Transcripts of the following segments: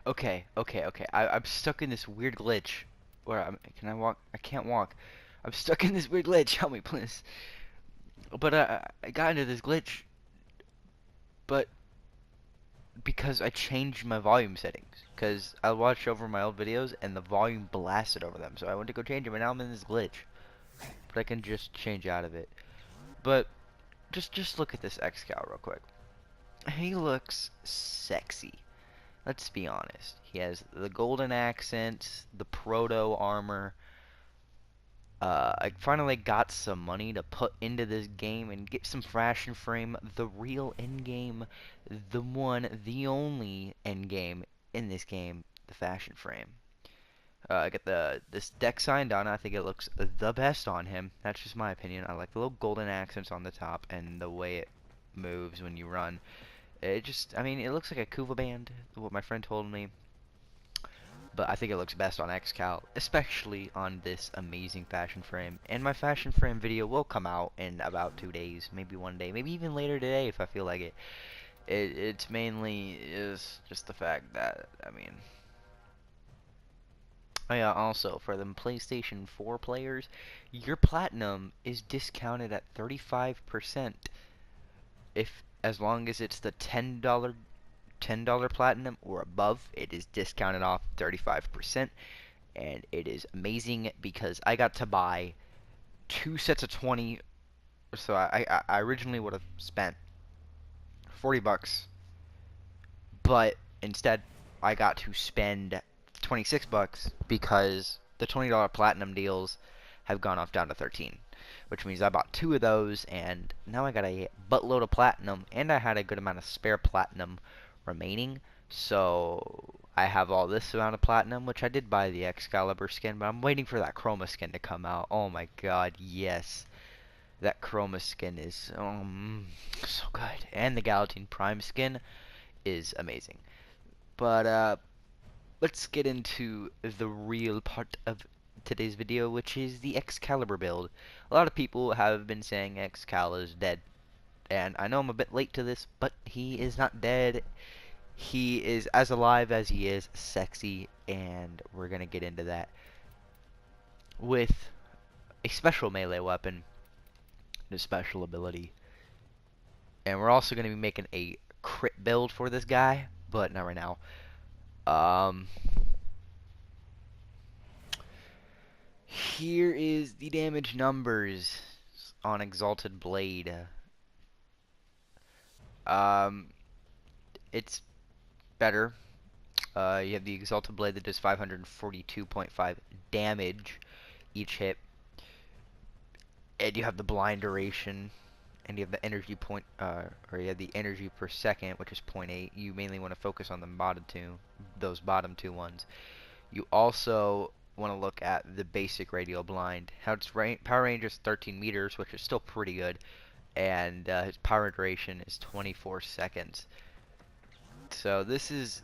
Okay. I'm stuck in this weird glitch. Where can I walk? I can't walk. I'm stuck in this weird glitch. Help me, please. But I got into this glitch, but because I changed my volume settings. Because I watched over my old videos and the volume blasted over them. So I went to go change them, and now I'm in this glitch. But I can just change out of it. But just look at this Excal real quick. He looks sexy. Let's be honest. He has the golden accents, the proto armor. I finally got some money to put into this game and get some fashion frame, the real end game, the one, the only end game in this game, the fashion frame. I got this deck signed on. I think it looks the best on him. That's just my opinion. I like the little golden accents on the top and the way it moves when you run. I mean, it looks like a Kuva band, what my friend told me. But I think it looks best on Xcal, especially on this amazing fashion frame. And my fashion frame video will come out in about 2 days, maybe one day, maybe even later today if I feel like it. It's mainly is just the fact that, I mean... Oh yeah, also, for the PlayStation 4 players, your Platinum is discounted at 35%. If as long as it's the $10 platinum or above, it is discounted off 35%, and it is amazing because I got to buy 2 sets of 20. So I originally would have spent 40 bucks, but instead I got to spend 26 bucks because the $20 platinum deals have gone off down to 13, which means I bought two of those, and now I got a buttload of platinum, and I had a good amount of spare platinum remaining, so I have all this amount of platinum, which I did buy the Excalibur skin, but I'm waiting for that Chroma skin to come out. Oh my god, yes. That Chroma skin is so good. And the Galatine Prime skin is amazing. But let's get into the real part of today's video, which is the Excalibur build. A lot of people have been saying Excal is dead, and I know I'm a bit late to this, but he is not dead. He is as alive as he is sexy, and we're gonna get into that with a special melee weapon, a special ability, and we're also gonna be making a crit build for this guy, but not right now. Um, Here is the damage numbers on Exalted Blade. Um, it's better. You have the Exalted Blade that does 542.5 damage each hit, and you have the blind duration, and you have the energy point, or you have the energy per second, which is zero point 0.8. You mainly want to focus on the bottom two, those bottom two ones. You also want to look at the basic radial blind. How its power range is 13 meters, which is still pretty good, and his power duration is 24 seconds. So this is,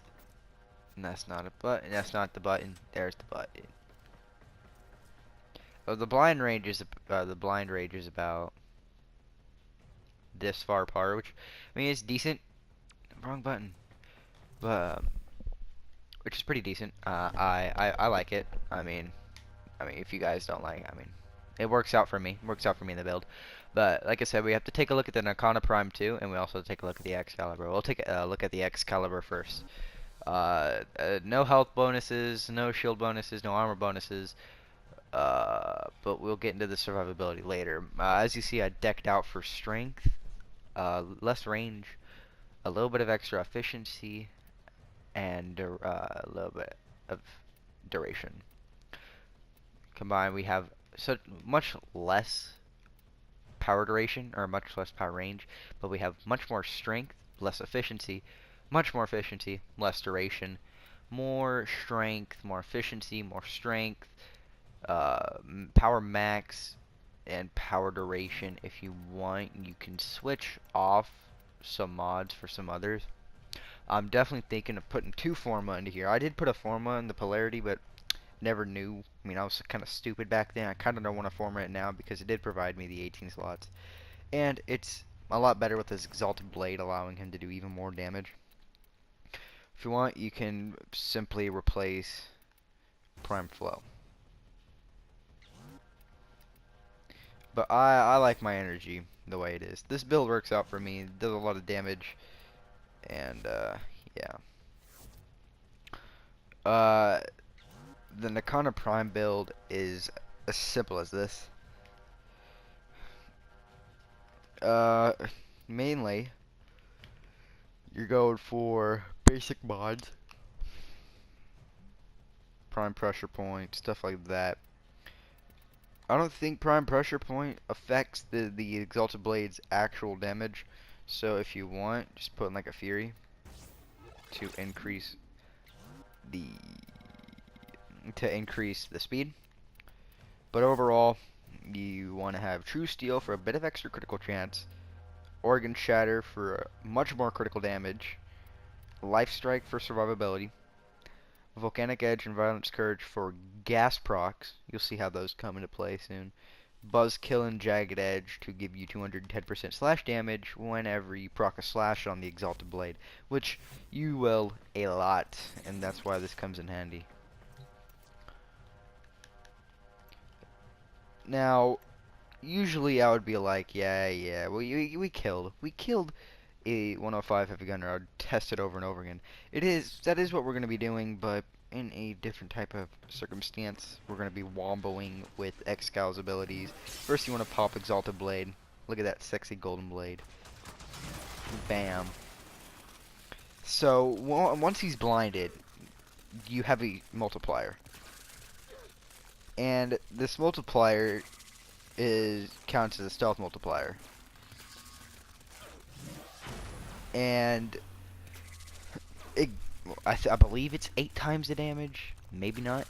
that's not a button. That's not the button. There's the button. Oh, the blind range is about this far apart, which I mean it's decent. Wrong button, but which is pretty decent. I like it. I mean, if you guys don't like, I mean, it works out for me. It works out for me in the build. But like I said, we have to take a look at the Nakana Prime 2, and we also take a look at the Excalibur. We'll take a look at the Excalibur first. No health bonuses, no shield bonuses, no armor bonuses. But we'll get into the survivability later. As you see, I decked out for strength, less range, a little bit of extra efficiency, and a little bit of duration. Combined, we have so much less power duration, or much less power range, but we have much more strength, less efficiency, much more efficiency, less duration, more strength, more efficiency, more strength, power max, and power duration. If you want, you can switch off some mods for some others. I'm definitely thinking of putting two Forma into here. I did put a Forma in the polarity, but never knew. I mean, I was kind of stupid back then. I kind of don't want to Forma it now because it did provide me the 18 slots. And it's a lot better with this Exalted Blade, allowing him to do even more damage. If you want, you can simply replace Prime Flow. But I like my energy the way it is. This build works out for me. It does a lot of damage, and yeah. The Nakana Prime build is as simple as this. Uh, Mainly, you're going for basic mods, Prime Pressure Point, stuff like that. I don't think Prime Pressure Point affects the Exalted Blade's actual damage. So if you want, just put in like a Fury to increase the speed. But overall, you want to have True Steel for a bit of extra critical chance, Organ Shatter for much more critical damage, Life Strike for survivability, Volcanic Edge and Violent Scourge for gas procs. You'll see how those come into play soon. Buzzkill and Jagged Edge to give you 210% slash damage whenever you proc a slash on the Exalted Blade, which you will a lot, and that's why this comes in handy. Now, usually I would be like, yeah, we killed a 105 heavy gunner. I'd test it over and over again. That is what we're going to be doing, but in a different type of circumstance. We're going to be womboing with Excal's abilities. First, you want to pop Exalted Blade. Look at that sexy golden blade. Bam. So, once he's blinded, you have a multiplier. And this multiplier counts as a stealth multiplier. And I believe it's 8 times the damage. Maybe not.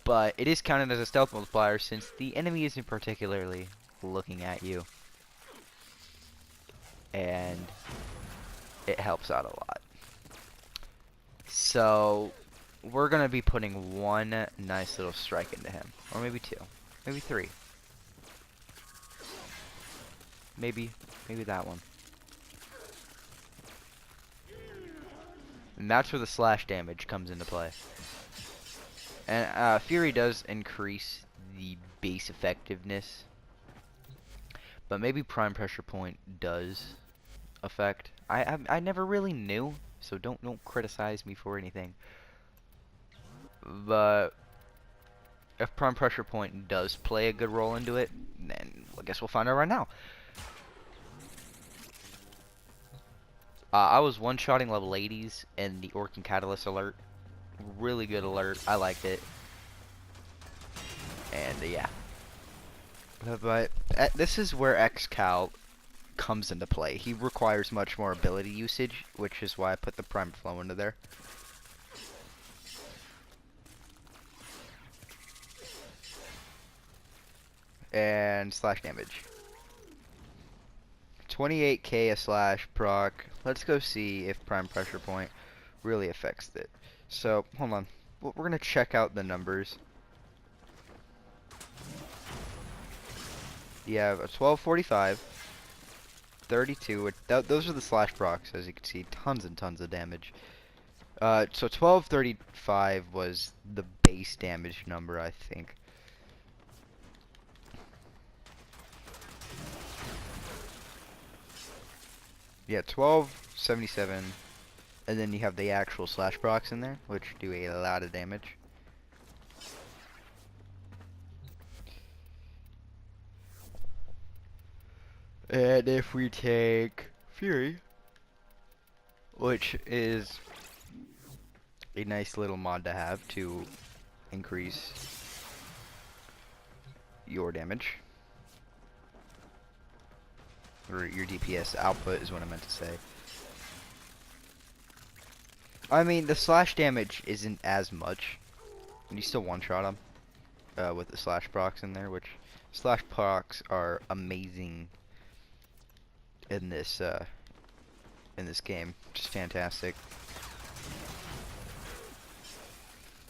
But it is counted as a stealth multiplier since the enemy isn't particularly looking at you. And it helps out a lot. So we're going to be putting one nice little strike into him. Or maybe 2. Maybe 3. Maybe that one. And that's where the slash damage comes into play. And Fury does increase the base effectiveness. But maybe Prime Pressure Point does affect. I never really knew, so don't criticize me for anything. But if Prime Pressure Point does play a good role into it, then I guess we'll find out right now. I was one-shotting level 80s in the Orc and Catalyst alert. Really good alert. I liked it. And yeah. But this is where Excal comes into play. He requires much more ability usage, which is why I put the Prime Flow into there. And slash damage. 28k a slash proc. Let's go see if Prime Pressure Point really affects it. So, hold on. We're going to check out the numbers. You have a 1245, 32. Those are the slash procs, as you can see. Tons and tons of damage. So 1235 was the base damage number, I think. Yeah, 1277, and then you have the actual slash procs in there, which do a lot of damage. And if we take Fury, which is a nice little mod to have to increase your damage, or your DPS output is what I meant to say. I mean, the slash damage isn't as much, and you still one-shot them with the slash procs in there, which slash procs are amazing in this game. Just fantastic.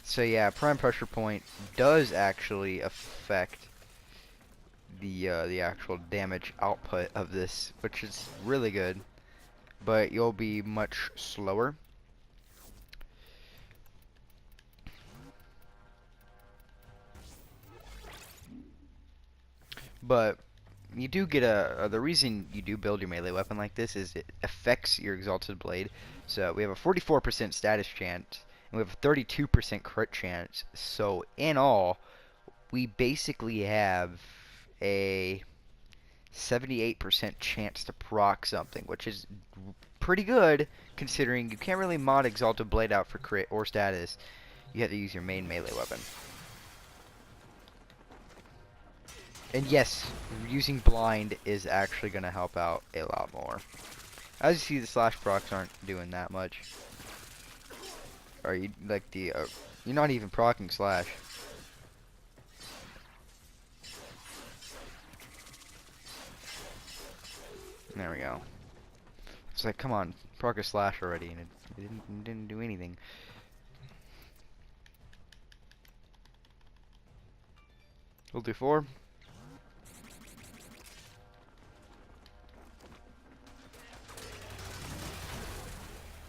So yeah, Prime Pressure Point does actually affect the actual damage output of this, which is really good. But you'll be much slower But you do get the reason you do build your melee weapon like this is it affects your exalted blade. So we have a 44% status chance, and we have a 32% crit chance. So in all, we basically have a 78% chance to proc something, which is pretty good considering you can't really mod exalted blade out for crit or status. You have to use your main melee weapon. And yes, using blind is actually going to help out a lot more. As you see, the slash procs aren't doing that much. Or you like the you're not even procking slash. There we go. It's like, come on, proc a slash already, and it didn't do anything. We'll do 4.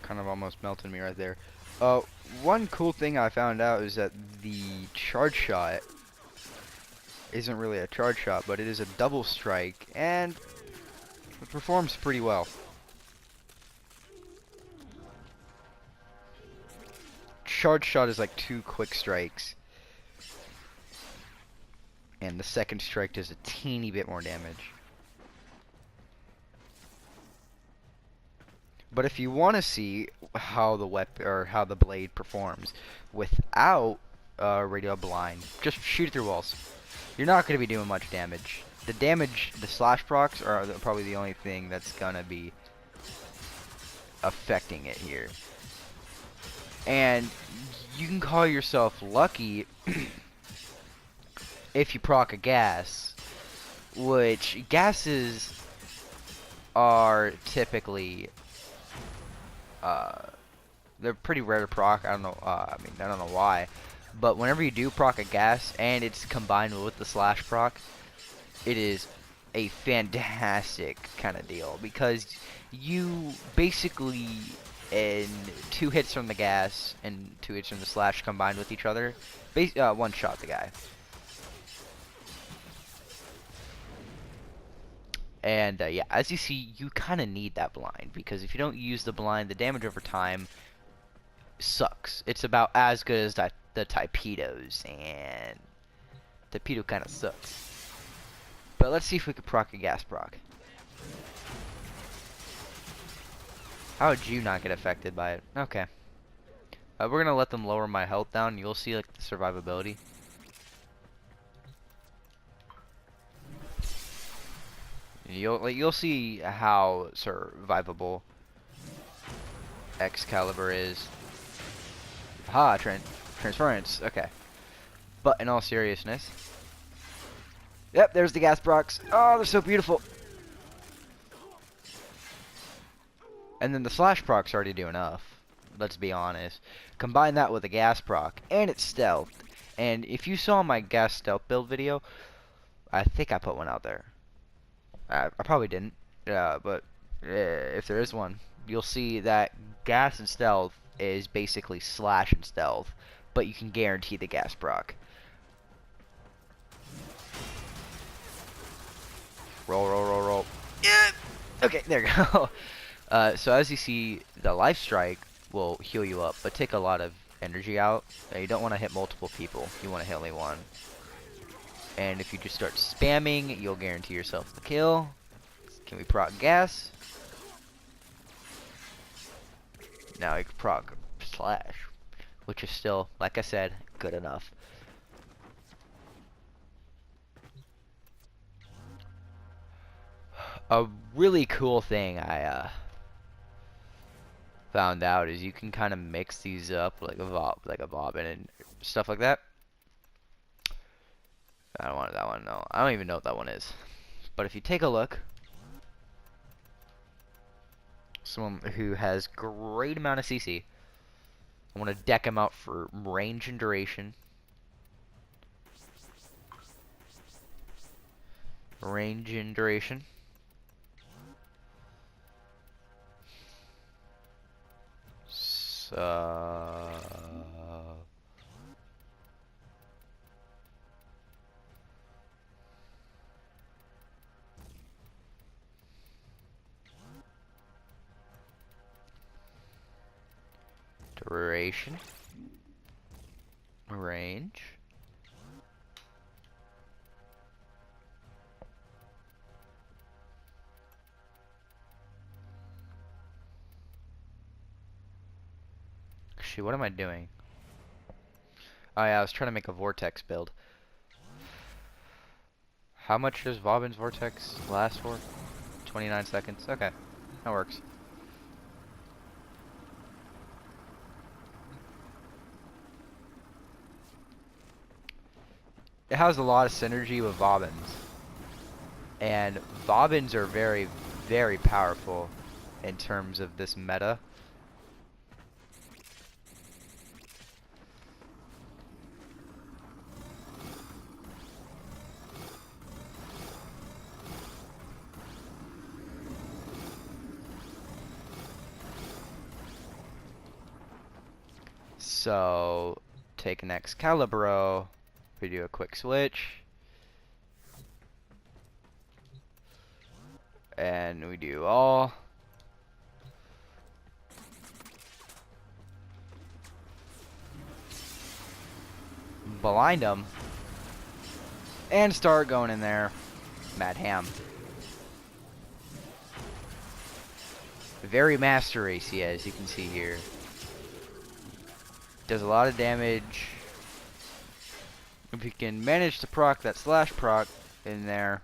Kind of almost melted me right there. One cool thing I found out is that the charge shot isn't really a charge shot, but it is a double strike, and it performs pretty well. Charge shot is like 2 quick strikes, and the second strike does a teeny bit more damage. But if you want to see how the weapon or how the blade performs without radial blind, just shoot it through walls. You're not going to be doing much damage. The damage, the slash procs are probably the only thing that's going to be affecting it here. And you can call yourself lucky if you proc a gas, which gases are typically they're pretty rare to proc. I don't know. I mean, I don't know why, but whenever you do proc a gas and it's combined with the slash proc, it is a fantastic kind of deal because you basically in 2 hits from the gas and 2 hits from the slash combined with each other, one shot the guy. And yeah, as you see, you kind of need that blind because if you don't use the blind, the damage over time sucks. It's about as good as the Typedos, and Typedo kind of sucks. But let's see if we can proc a gas proc. How would you not get affected by it? Okay. We're gonna let them lower my health down. You'll see like the survivability. You'll see how survivable Excalibur is. Ha, transference. Okay. But in all seriousness, yep, there's the gas procs. Oh, they're so beautiful. And then the slash proc's already do enough. Let's be honest. Combine that with a gas proc, and it's stealth. And if you saw my gas stealth build video, I think I put one out there. I probably didn't, but if there is one, you'll see that gas and stealth is basically slash and stealth, but you can guarantee the gas proc. Roll, roll, roll, roll. Yeah! Okay, there you go. So as you see, the life strike will heal you up, but take a lot of energy out. You don't want to hit multiple people. You want to hit only one. And if you just start spamming, you'll guarantee yourself the kill. Can we proc gas? Now we can proc slash, which is still, like I said, good enough. A really cool thing I found out is you can kind of mix these up like a bobbin and stuff like that. I don't want that one. No, I don't even know what that one is. But if you take a look, someone who has great amount of CC, I want to deck him out for range and duration. Range and duration. Separation. Range. Shoot, what am I doing? Oh yeah, I was trying to make a vortex build. How much does Vauban's vortex last for? 29 seconds. Okay, that works. It has a lot of synergy with Vauban's. And Vauban's are very, very powerful in terms of this meta. So, take an exaliber. We do a quick switch. And we do all. Blind them. And start going in there. Mad Ham. Very master racy, as you can see here. Does a lot of damage. If you can manage to proc that slash proc in there,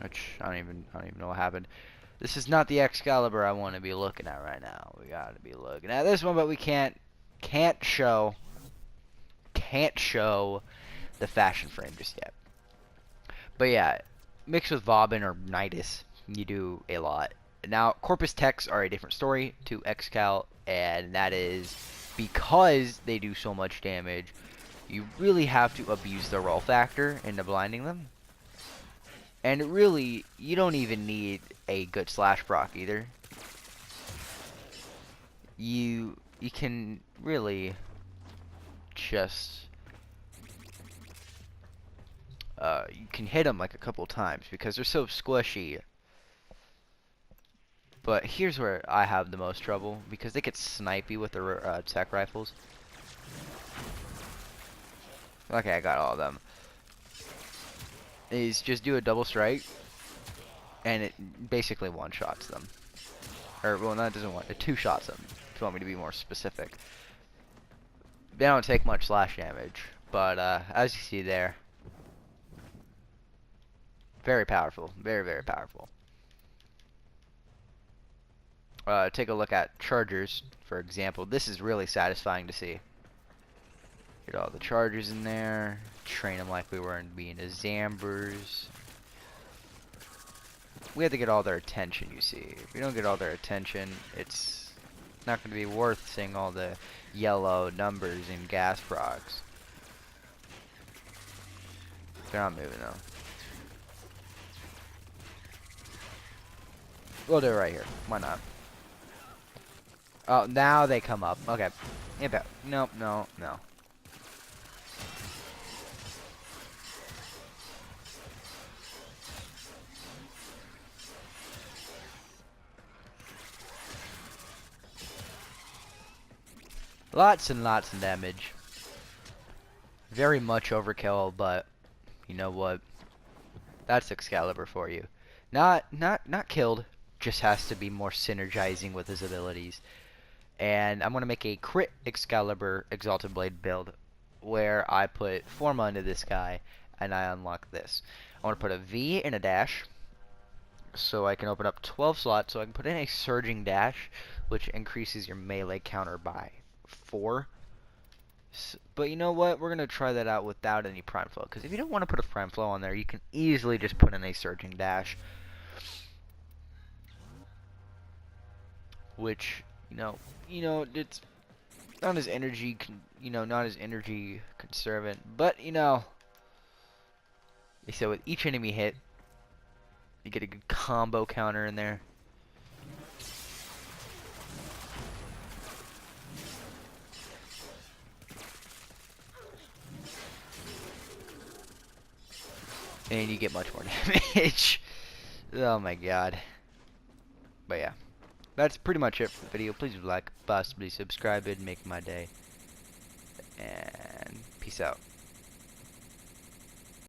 which I don't even know what happened. This is not the Excalibur I want to be looking at right now. We gotta be looking at this one, but we can't show the fashion frame just yet. But yeah, mixed with Vauban or Nidus, you do a lot. Now, Corpus Techs are a different story to Excal, and that is because they do so much damage, you really have to abuse the roll factor into blinding them. And really, you don't even need a good slash proc either. You can really just you can hit them like a couple times because they're so squishy. But here's where I have the most trouble because they get snipey with their tech rifles. Okay, I got all of them. Is just do a double strike, and it basically one-shots them. Or, well, that doesn't it two-shots them, if you want me to be more specific. They don't take much slash damage, but as you see there, very powerful. Very, very powerful. Take a look at chargers, for example. This is really satisfying to see. Get all the chargers in there. Train them like we were in being a Zambers. We have to get all their attention, you see. If we don't get all their attention, it's not going to be worth seeing all the yellow numbers in gas procs. They're not moving though. We'll do it right here. Why not? Oh, now they come up. Okay. Nope, no. Lots and lots of damage. Very much overkill, but you know what? That's Excalibur for you. Not killed, just has to be more synergizing with his abilities. And I'm gonna make a crit Excalibur Exalted Blade build where I put Forma into this guy and I unlock this. I want to put a V and a dash so I can open up 12 slots, so I can put in a surging dash which increases your melee counter by 4. But you know what? We're going to try that out without any prime flow, because if you don't want to put a prime flow on there, you can easily just put in a surging dash, which you know it's not as energy conservant, but so with each enemy hit you get a good combo counter in there. And you get much more damage. Oh my god. But yeah. that's pretty much it for the video. Please like, possibly subscribe, it'd make my day. And peace out.